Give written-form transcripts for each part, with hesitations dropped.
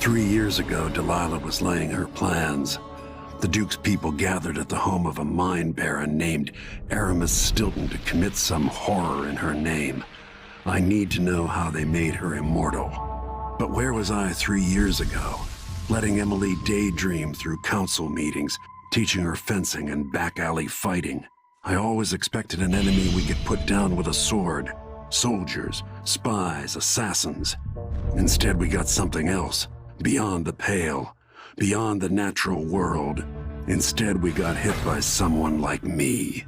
3 years ago, Delilah was laying her plans. The Duke's people gathered at the home of a mine baron named Aramis Stilton to commit some horror in her name. I need to know how they made her immortal. But where was I 3 years ago? Letting Emily daydream through council meetings, teaching her fencing and back-alley fighting. I always expected an enemy we could put down with a sword. Soldiers, spies, assassins. Instead, we got something else. Beyond the pale. Beyond the natural world. Instead, we got hit by someone like me.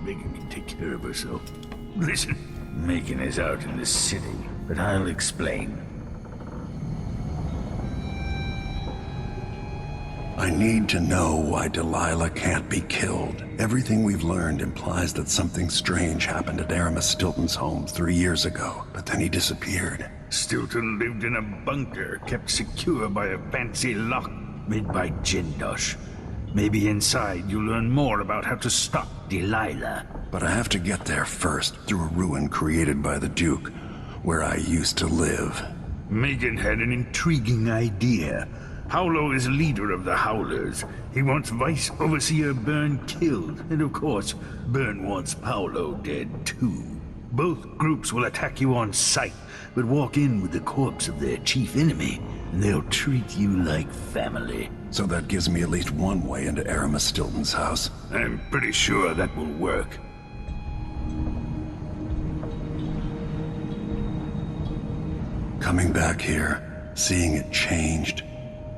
Megan can take care of herself. Listen, Megan is out in the city, but I'll explain. I need to know why Delilah can't be killed. Everything we've learned implies that something strange happened at Aramis Stilton's home 3 years ago, but then he disappeared. Stilton lived in a bunker, kept secure by a fancy lock made by Jindosh. Maybe inside you'll learn more about how to stop Delilah. But I have to get there first, through a ruin created by the Duke, where I used to live. Megan had an intriguing idea. Howlo is leader of the Howlers. He wants Vice Overseer Byrne killed, and of course, Byrne wants Paolo dead too. Both groups will attack you on sight, but walk in with the corpse of their chief enemy, and they'll treat you like family. So that gives me at least one way into Aramis Stilton's house. I'm pretty sure that will work. Coming back here, seeing it changed,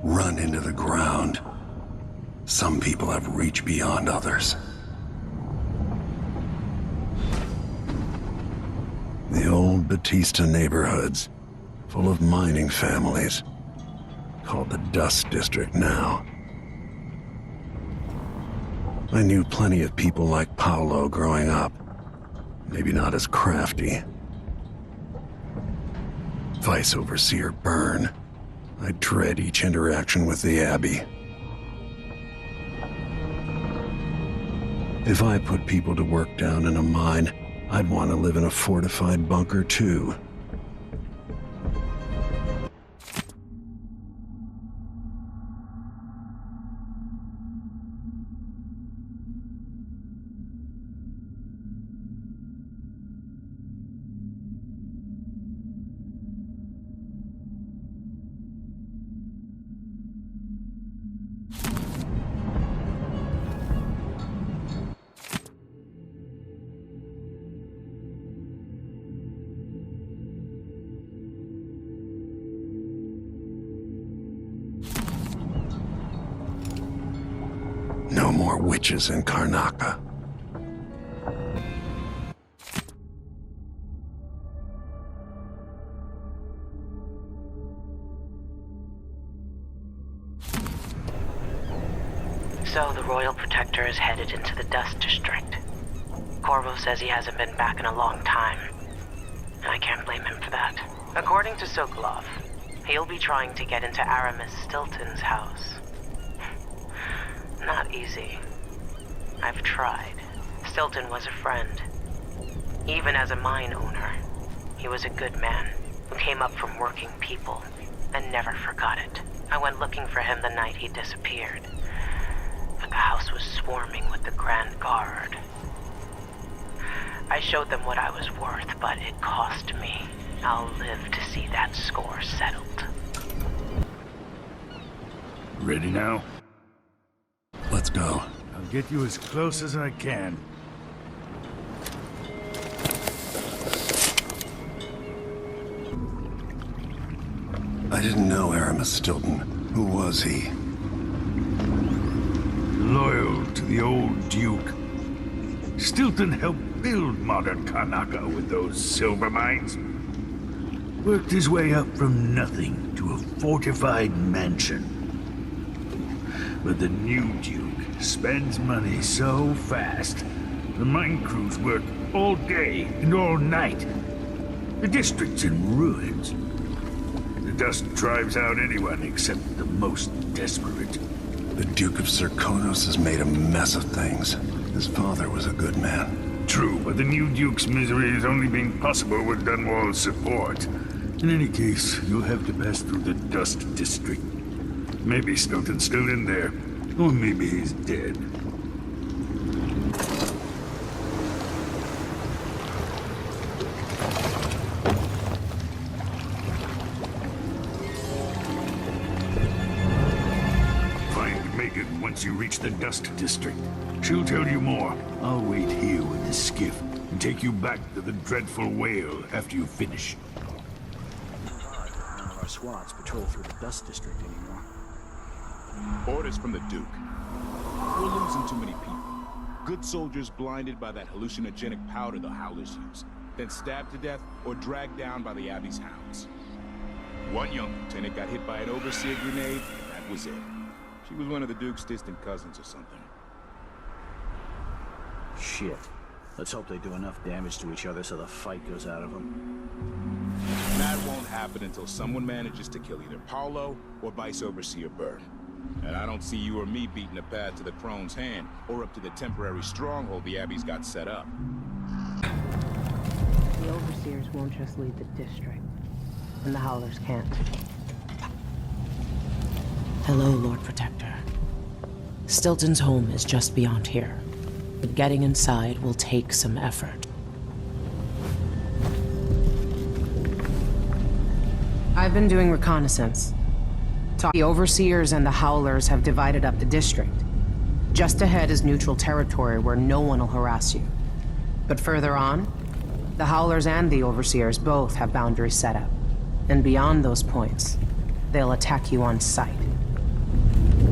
run into the ground. Some people have reach beyond others. The old Batista neighborhoods, full of mining families, called the Dust District now. I knew plenty of people like Paolo growing up. Maybe not as crafty. Vice Overseer Byrne. I dread each interaction with the Abbey. If I put people to work down in a mine, I'd want to live in a fortified bunker too. No more witches in Karnaca. So the Royal Protector is headed into the Dust District. Corvo says he hasn't been back in a long time. And I can't blame him for that. According to Sokolov, He'll be trying to get into Aramis Stilton's house. Not easy. I've tried. Stilton was a friend. Even as a mine owner, he was a good man who came up from working people and never forgot it. I went looking for him the night he disappeared, but the house was swarming with the Grand Guard. I showed them what I was worth, but it cost me. I'll live to see that score settled. Ready now? Let's go. I'll get you as close as I can. I didn't know Aramis Stilton. Who was he? Loyal to the old Duke. Stilton helped build modern Karnaca with those silver mines. Worked his way up from nothing to a fortified mansion. But the new Duke spends money so fast, the mine crews work all day and all night. The district's in ruins. The dust drives out anyone except the most desperate. The Duke of Serkonos has made a mess of things. His father was a good man. True, but the new Duke's misery has only been possible with Dunwall's support. In any case, you'll have to pass through the Dust District. Maybe Stilton's still in there, or maybe he's dead. Find Megan once you reach the Dust District. She'll tell you more. I'll wait here with the skiff and take you back to the dreadful whale after you finish. None of our squads patrol through the Dust District anymore. Orders from the Duke. We're losing too many people. Good soldiers blinded by that hallucinogenic powder the Howlers use, then stabbed to death or dragged down by the Abbey's hounds. One young lieutenant got hit by an overseer grenade, and that was it. She was one of the Duke's distant cousins or something. Shit. Let's hope they do enough damage to each other so the fight goes out of them. That won't happen until someone manages to kill either Paolo or Vice Overseer Byrne. And I don't see you or me beating a path to the Crone's hand, or up to the temporary stronghold the Abbey's got set up. The Overseers won't just lead the district, and the Howlers can't. Hello, Lord Protector. Stilton's home is just beyond here, but getting inside will take some effort. I've been doing reconnaissance. The Overseers and the Howlers have divided up the district. Just ahead is neutral territory where no one will harass you. But further on, the Howlers and the Overseers both have boundaries set up. And beyond those points, they'll attack you on sight.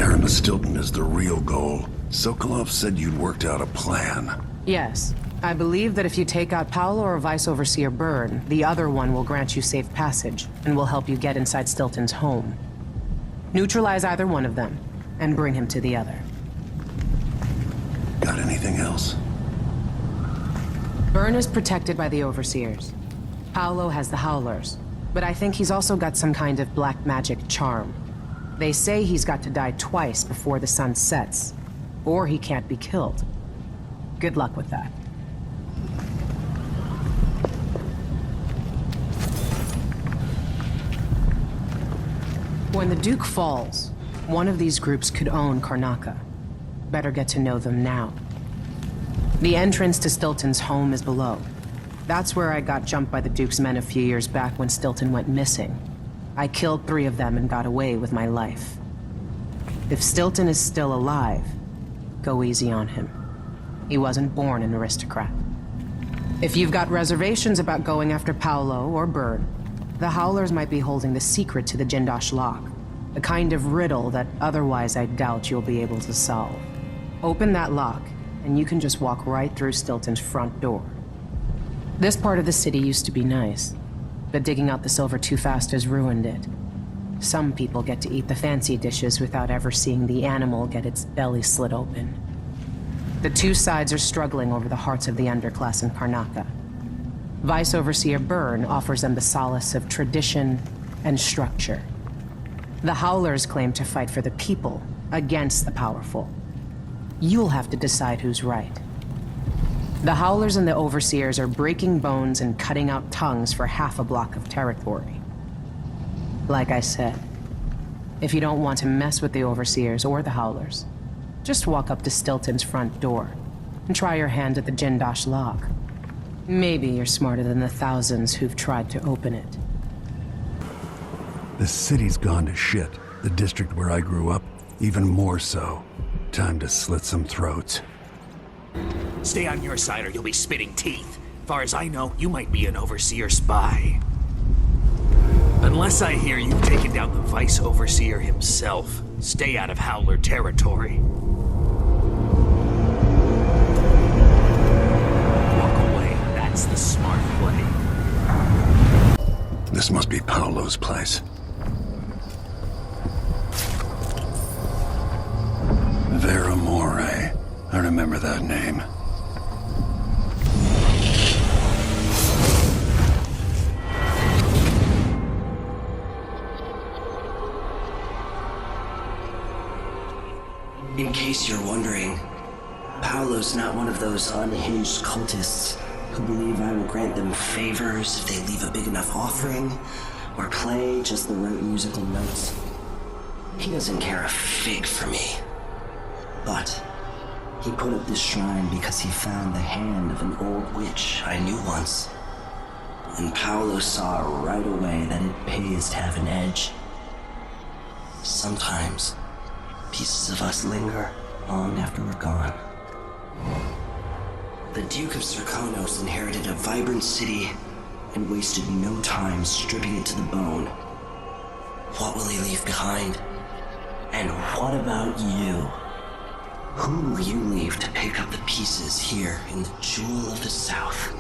Aramis Stilton is the real goal. Sokolov said you'd worked out a plan. Yes. I believe that if you take out Paolo or Vice Overseer Byrne, the other one will grant you safe passage and will help you get inside Stilton's home. Neutralize either one of them, and bring him to the other. Got anything else? Byrne is protected by the Overseers. Paolo has the Howlers, but I think he's also got some kind of black magic charm. They say he's got to die twice before the sun sets, or he can't be killed. Good luck with that. When the Duke falls, one of these groups could own Karnaca. Better get to know them now. The entrance to Stilton's home is below. That's where I got jumped by the Duke's men a few years back when Stilton went missing. I killed 3 of them and got away with my life. If Stilton is still alive, go easy on him. He wasn't born an aristocrat. If you've got reservations about going after Paolo or Byrne, the Howlers might be holding the secret to the Jindosh lock, a kind of riddle that otherwise I doubt you'll be able to solve. Open that lock, and you can just walk right through Stilton's front door. This part of the city used to be nice, but digging out the silver too fast has ruined it. Some people get to eat the fancy dishes without ever seeing the animal get its belly slit open. The two sides are struggling over the hearts of the underclass in Karnaca. Vice Overseer Byrne offers them the solace of tradition and structure. The Howlers claim to fight for the people, against the powerful. You'll have to decide who's right. The Howlers and the Overseers are breaking bones and cutting out tongues for half a block of territory. Like I said, if you don't want to mess with the Overseers or the Howlers, just walk up to Stilton's front door and try your hand at the Jindosh lock. Maybe you're smarter than the thousands who've tried to open it. The city's gone to shit. The district where I grew up, even more so. Time to slit some throats. Stay on your side or you'll be spitting teeth. Far as I know, you might be an Overseer spy. Unless I hear you've taken down the Vice Overseer himself, stay out of Howler territory. Walk away, that's the smart play. This must be Paolo's place. Vera More. I remember that name. In case you're wondering, Paolo's not one of those unhinged cultists who believe I will grant them favors if they leave a big enough offering or play just the right musical notes. He doesn't care a fig for me. But he put up this shrine because he found the hand of an old witch I knew once. And Paolo saw right away that it pays to have an edge. Sometimes pieces of us linger long after we're gone. The Duke of Serkonos inherited a vibrant city and wasted no time stripping it to the bone. What will he leave behind? And what about you? Who will you leave to pick up the pieces here in the Jewel of the South?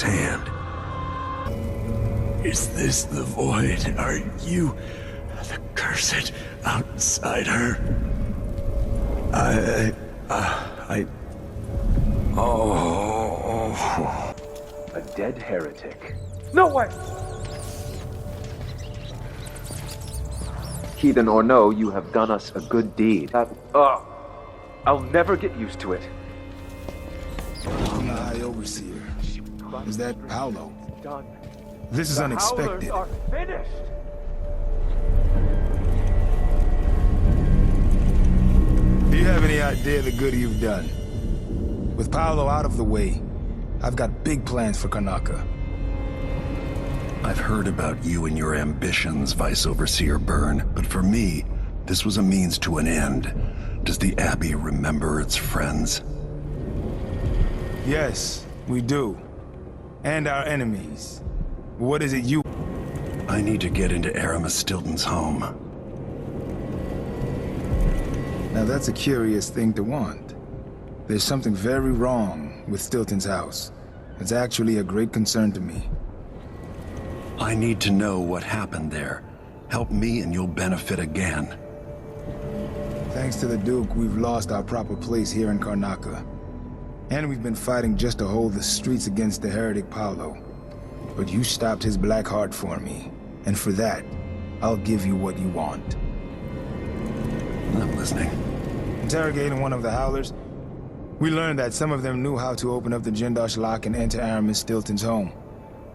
Hand. Is this the void? Are you the cursed outsider? Oh. A dead heretic. No way! Heathen or no, you have done us a good deed. I'll never get used to it. I'm the High Overseer. Is that Paolo? This is unexpected. Are finished. Do you have any idea the good you've done? With Paolo out of the way, I've got big plans for Karnaca. I've heard about you and your ambitions, Vice Overseer Byrne, but for me, this was a means to an end. Does the Abbey remember its friends? Yes, we do. And our enemies. What is it you... I need to get into Aramis Stilton's home. Now that's a curious thing to want. There's something very wrong with Stilton's house. It's actually a great concern to me. I need to know what happened there. Help me and you'll benefit again. Thanks to the Duke, we've lost our proper place here in Karnaca. And we've been fighting just to hold the streets against the heretic Paolo. But you stopped his black heart for me. And for that, I'll give you what you want. I'm listening. Interrogating one of the Howlers, we learned that some of them knew how to open up the Jindosh lock and enter Aramis Stilton's home.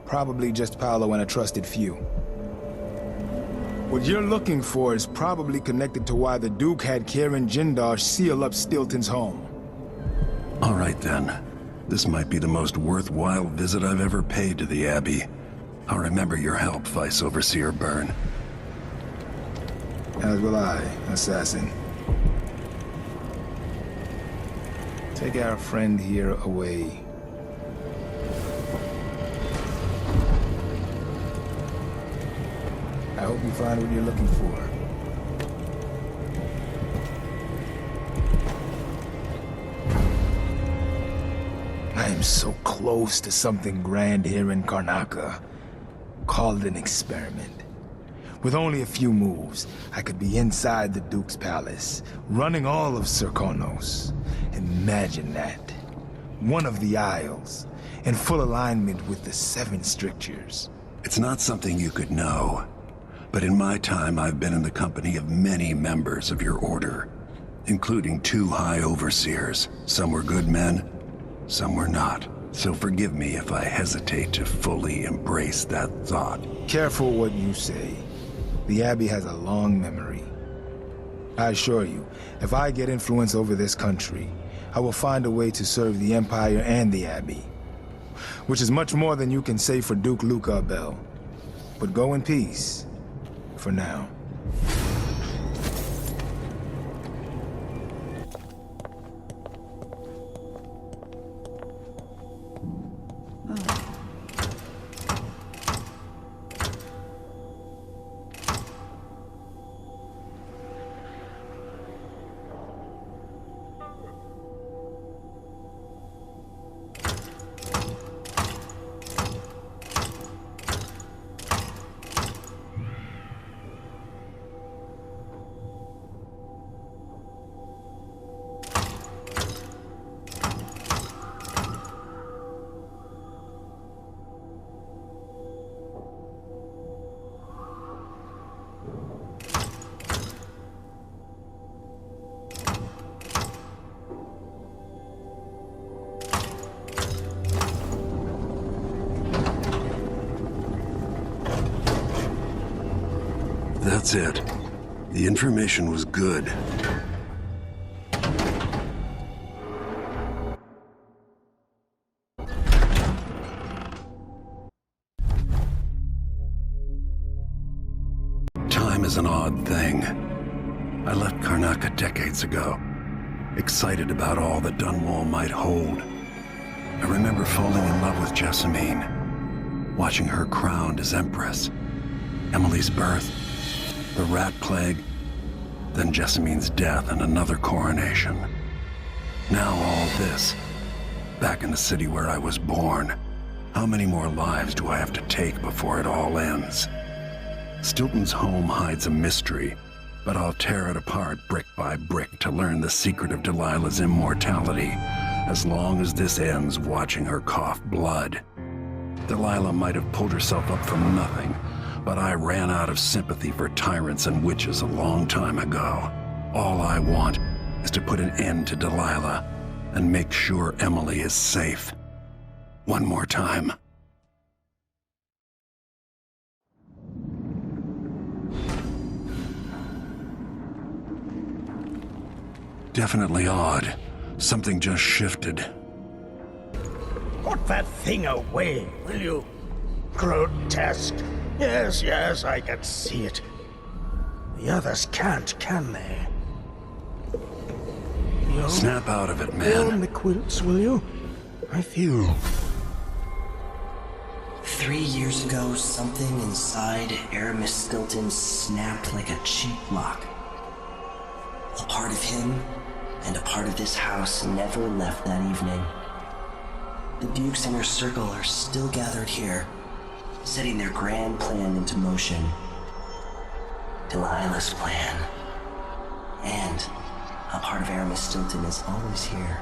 Probably just Paolo and a trusted few. What you're looking for is probably connected to why the Duke had Karen Jindosh seal up Stilton's home. All right then. This might be the most worthwhile visit I've ever paid to the Abbey. I'll remember your help, Vice Overseer Byrne. As will I, Assassin. Take our friend here away. I hope you find what you're looking for. I am so close to something grand here in Karnaca. Call it an experiment. With only a few moves, I could be inside the Duke's palace, running all of Serkonos. Imagine that. One of the Isles, in full alignment with the 7 strictures. It's not something you could know, but in my time I've been in the company of many members of your order, including 2 high overseers. Some were good men, some were not. So forgive me if I hesitate to fully embrace that thought. Careful what you say. The Abbey has a long memory. I assure you, if I get influence over this country, I will find a way to serve the Empire and the Abbey. Which is much more than you can say for Duke Luca Bell. But go in peace. For now. That's it. The information was good. Time is an odd thing. I left Karnaca decades ago, excited about all that Dunwall might hold. I remember falling in love with Jessamine, watching her crowned as Empress, Emily's birth, the rat plague, then Jessamine's death and another coronation. Now all this, back in the city where I was born. How many more lives do I have to take before it all ends? Stilton's home hides a mystery, but I'll tear it apart brick by brick to learn the secret of Delilah's immortality, as long as this ends watching her cough blood. Delilah might have pulled herself up from nothing, but I ran out of sympathy for tyrants and witches a long time ago. All I want is to put an end to Delilah and make sure Emily is safe. One more time. Definitely odd. Something just shifted. Put that thing away, will you? Grotesque. Yes, yes, I can see it. The others can't, can they? Snap out of it, man. Warm the quilts, will you? I feel... 3 years ago, something inside Aramis Stilton snapped like a cheap lock. A part of him and a part of this house never left that evening. The Duke's inner circle are still gathered here, setting their grand plan into motion. Delilah's plan. And a part of Aramis Stilton is always here,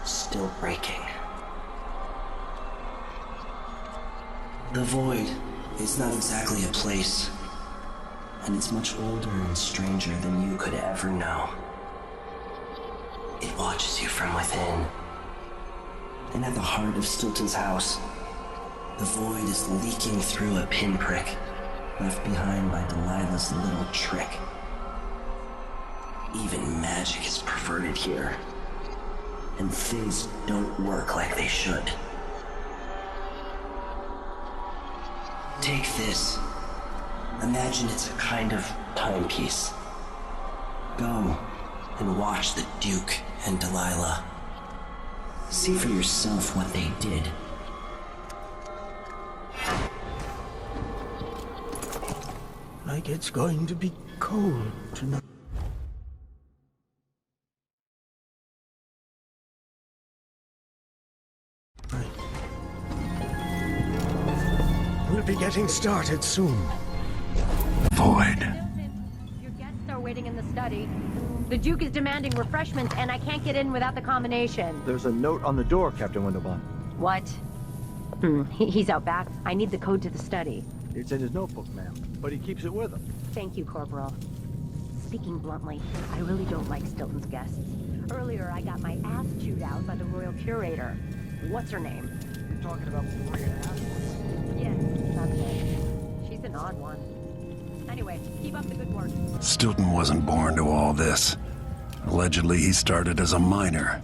still breaking. The Void is not exactly a place, and it's much older and stranger than you could ever know. It watches you from within. And at the heart of Stilton's house, the Void is leaking through a pinprick left behind by Delilah's little trick. Even magic is perverted here, and things don't work like they should. Take this. Imagine it's a kind of timepiece. Go and watch the Duke and Delilah See for yourself what they did. Like it's going to be cold tonight. We'll be getting started soon. Void. Your guests are waiting in the study. The Duke is demanding refreshments, and I can't get in without the combination. There's a note on the door, Captain Windelband. What? He's out back. I need the code to the study. It's in his notebook, ma'am, but he keeps it with him. Thank you, Corporal. Speaking bluntly, I really don't like Stilton's guests. Earlier, I got my ass chewed out by the Royal Curator. What's her name? You're talking about Maria Ashworth? Yes, that's it. She's an odd one. Anyway, keep up the good work. Stilton wasn't born to all this. Allegedly, he started as a miner.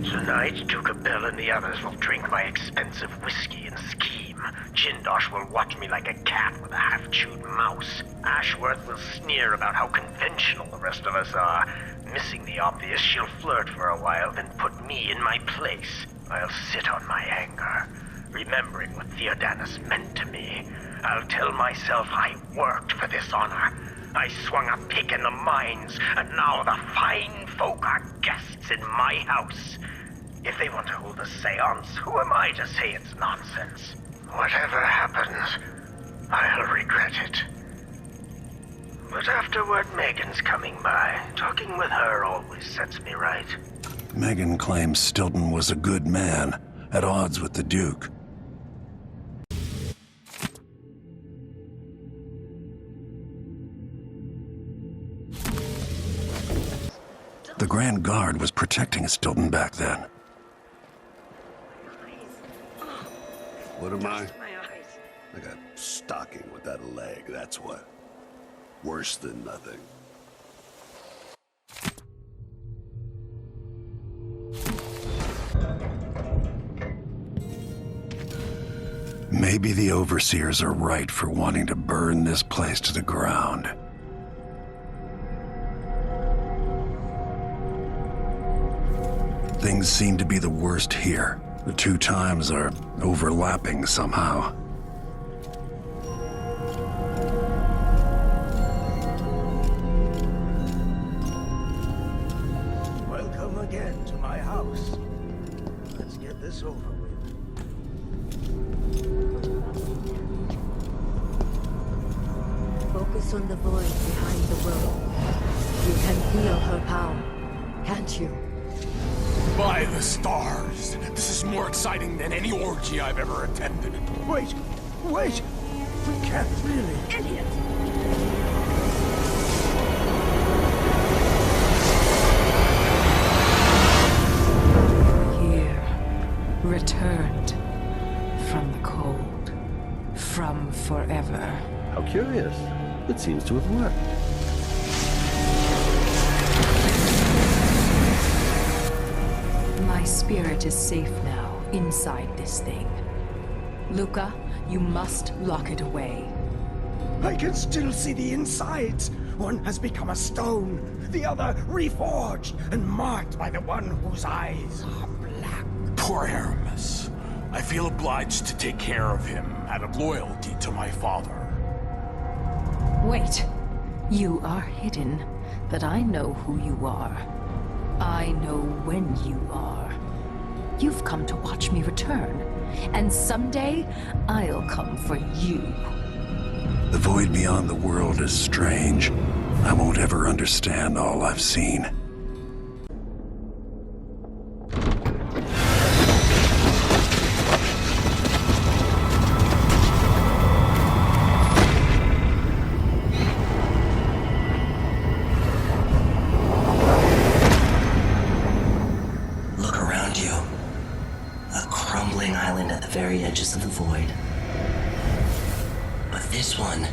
Tonight, Duke Bell and the others will drink my expensive whiskey and scheme. Jindosh will watch me like a cat with a half-chewed mouse. Ashworth will sneer about how conventional the rest of us are. Missing the obvious, she'll flirt for a while, then put me in my place. I'll sit on my anger, remembering what Theodanis meant to me. I'll tell myself I worked for this honor. I swung a pick in the mines, and now the fine folk are guests in my house. If they want to hold a seance, who am I to say it's nonsense? Whatever happens, I'll regret it. But afterward, Megan's coming by. Talking with her always sets me right. Megan claims Stilton was a good man, at odds with the Duke. The Grand Guard was protecting Stilton back then. What am I? I got stocking with that leg, that's what. Worse than nothing. Maybe the Overseers are right for wanting to burn this place to the ground. Things seem to be the worst here. The two times are overlapping somehow. Welcome again to my house. Let's get this over with. Focus on the void behind the world. You can feel her power, can't you? By the stars! This is more exciting than any orgy I've ever attended. Wait! Wait! We can't really... Idiot! Here, returned from the cold, from forever. How curious. It seems to have worked. My spirit is safe now, inside this thing. Luca, you must lock it away. I can still see the insides. One has become a stone, the other reforged and marked by the one whose eyes are black. Poor Aramis. I feel obliged to take care of him out of loyalty to my father. Wait. You are hidden, but I know who you are. I know when you are. You've come to watch me return, and someday I'll come for you. The void beyond the world is strange. I won't ever understand all I've seen. Look around you. A crumbling island at the very edges of the void. But this one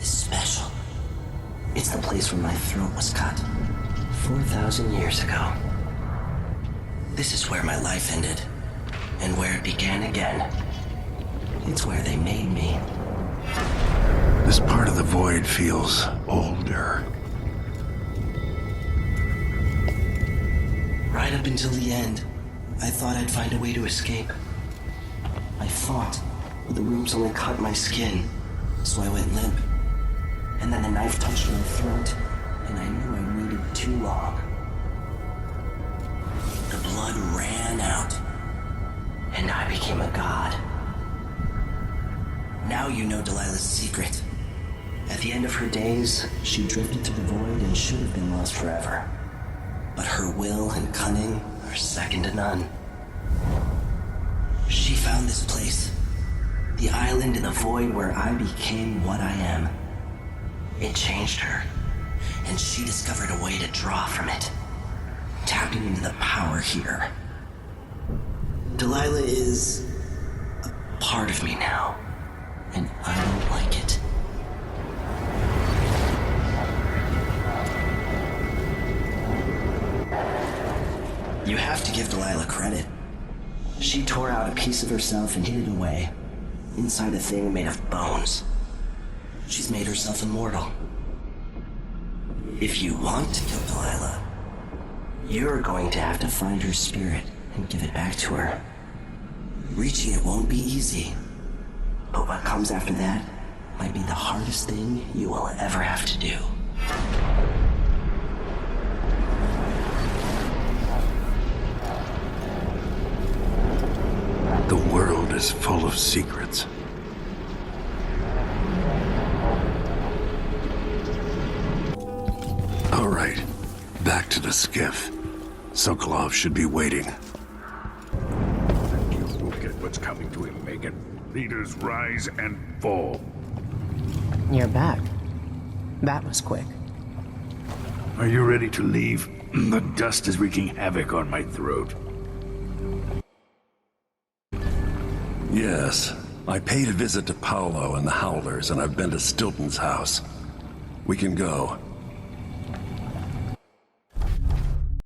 is special. It's the place where my throat was cut 4,000 years ago. This is where my life ended, and where it began again. It's where they made me. This part of the void feels older. Right up until the end, I thought I'd find a way to escape. I fought, but the wounds only cut my skin, so I went limp. And then the knife touched my throat, and I knew I waited too long. The blood ran out, and I became a god. Now you know Delilah's secret. At the end of her days, she drifted to the void and should have been lost forever. But her will and cunning are second to none. She found this place, the island in the void where I became what I am. It changed her, and she discovered a way to draw from it, tapping into the power here. Delilah is a part of me now, and I don't like it. You have to give Delilah credit. She tore out a piece of herself and hid it away, inside a thing made of bones. She's made herself immortal. If you want to kill Delilah, you're going to have to find her spirit and give it back to her. Reaching it won't be easy, but what comes after that might be the hardest thing you will ever have to do. The world is full of secrets. All right, back to the skiff. Sokolov should be waiting. You will get what's coming to him, Megan. Leaders rise and fall. You're back. That was quick. Are you ready to leave? The dust is wreaking havoc on my throat. Yes. I paid a visit to Paolo and the Howlers, and I've been to Stilton's house. We can go.